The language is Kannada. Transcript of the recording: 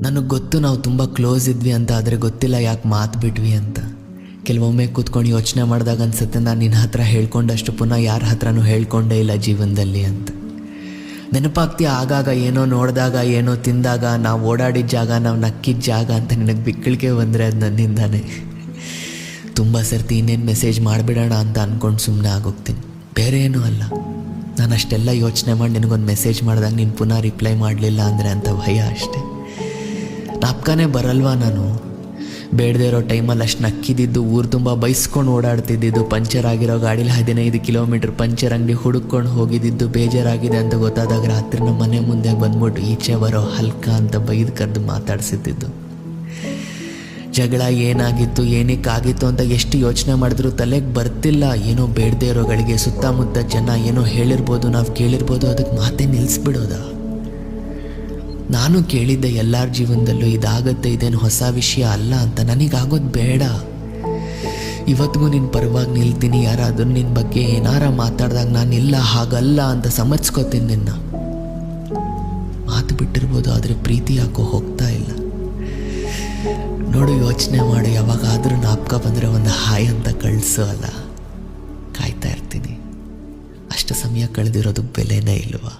ನನಗೆ ಗೊತ್ತು ನಾವು ತುಂಬ ಕ್ಲೋಸ್ ಇದ್ವಿ ಅಂತ, ಆದರೆ ಗೊತ್ತಿಲ್ಲ ಯಾಕೆ ಮಾತು ಬಿಟ್ವಿ ಅಂತ. ಕೆಲವೊಮ್ಮೆ ಕೂತ್ಕೊಂಡು ಯೋಚನೆ ಮಾಡಿದಾಗ ಅನ್ಸುತ್ತೆ ನಾನು ನಿನ್ನ ಹತ್ರ ಹೇಳ್ಕೊಂಡಷ್ಟು ಪುನಃ ಯಾರ ಹತ್ರನೂ ಹೇಳ್ಕೊಂಡೇ ಇಲ್ಲ ಜೀವನದಲ್ಲಿ ಅಂತ. ನೆನಪಾಗ್ತೀಯ ಆಗಾಗ, ಏನೋ ನೋಡಿದಾಗ, ಏನೋ ತಿಂದಾಗ, ನಾವು ಓಡಾಡಿದ ಜಾಗ, ನಾವು ನಕ್ಕಿದ ಜಾಗ ಅಂತ ನಿನಗೆ ಬಿಕ್ಕಳಿಕೆ ಬಂದರೆ ಅದು ನನ್ನಿಂದಾನೆ. ತುಂಬ ಸರ್ತಿ ಇನ್ನೇನು ಮೆಸೇಜ್ ಮಾಡಿಬಿಡೋಣ ಅಂತ ಅಂದ್ಕೊಂಡು ಸುಮ್ಮನೆ ಆಗೋಗ್ತೀನಿ, ಬೇರೆ ಏನೂ ಅಲ್ಲ. ನಾನು ಅಷ್ಟೆಲ್ಲ ಯೋಚನೆ ಮಾಡಿ ನಿನಗೊಂದು ಮೆಸೇಜ್ ಮಾಡಿದಾಗ ನೀನು ಪುನಃ ರಿಪ್ಲೈ ಮಾಡಲಿಲ್ಲ ಅಂದರೆ ಅಂತ ಭಯ ಅಷ್ಟೆ. ನಾಪ್ಕನೇ ಬರಲ್ವಾ ನಾನು? ಬೇಡದೇ ಇರೋ ಟೈಮಲ್ಲಿ ಅಷ್ಟು ನಕ್ಕಿದ್ದು, ಊರು ತುಂಬ ಬೈಸ್ಕೊಂಡು ಓಡಾಡ್ತಿದ್ದು, ಪಂಚರ್ ಆಗಿರೋ ಗಾಡೀಲಿ 15 ಕಿಲೋಮೀಟ್ರ್ ಪಂಚರ್ ಅಂಗಡಿ ಹುಡುಕೊಂಡು ಹೋಗಿದ್ದು, ಬೇಜಾರಾಗಿದೆ ಅಂತ ಗೊತ್ತಾದಾಗ ರಾತ್ರಿ ನಮ್ಮ ಮನೆ ಮುಂದೆ ಬಂದ್ಬಿಟ್ಟು ಈಚೆ ಬರೋ ಹಲ್ಕ ಅಂತ ಬೈದು ಕರೆದು ಮಾತಾಡ್ಸಿದ್ದು. ಜಗಳ ಏನಾಗಿತ್ತು, ಏನಕ್ಕಾಗಿತ್ತು ಅಂತ ಎಷ್ಟು ಯೋಚನೆ ಮಾಡಿದ್ರು ತಲೆಗೆ ಬರ್ತಿಲ್ಲ. ಏನೋ ಬೇಡದೇ ಇರೋಗಳಿಗೆ ಸುತ್ತಮುತ್ತ ಜನ ಏನೋ ಹೇಳಿರ್ಬೋದು, ನಾವು ಕೇಳಿರ್ಬೋದು, ಅದಕ್ಕೆ ಮಾತೇ ನಿಲ್ಲಿಸ್ಬಿಡೋದ? ನಾನು ಕೇಳಿದ್ದೆ ಎಲ್ಲರ ಜೀವನದಲ್ಲೂ ಇದಾಗತ್ತೆ, ಇದೇನು ಹೊಸ ವಿಷಯ ಅಲ್ಲ ಅಂತ. ನನಗಾಗೋದು ಬೇಡ. ಇವತ್ತಿಗೂ ನಿನ್ನ ಪರವಾಗಿ ನಿಲ್ತೀನಿ. ಯಾರಾದರೂ ನಿನ್ನ ಬಗ್ಗೆ ಏನಾರ ಮಾತಾಡಿದಾಗ ನಾನಿಲ್ಲ, ಹಾಗಲ್ಲ ಅಂತ ಸಮರ್ಸ್ಕೋತೀನಿ ನಿನ್ನ. ಮಾತು ಬಿಟ್ಟಿರ್ಬೋದು, ಆದರೆ ಪ್ರೀತಿ ಯಾಕೋ ಹೋಗ್ತಾ ಇಲ್ಲ. ನೋಡು, ಯೋಚನೆ ಮಾಡು, ಯಾವಾಗಾದರೂ ನಾಪ್ಕ ಬಂದರೆ ಒಂದು ಹಾಯ್ ಅಂತ ಕಳಿಸು ಅಲ್ಲ. ಕಾಯ್ತಾ ಇರ್ತೀನಿ. ಅಷ್ಟು ಸಮಯ ಕಳೆದಿರೋದಕ್ಕೆ ಬೆಲೆನೇ ಇಲ್ವಾ?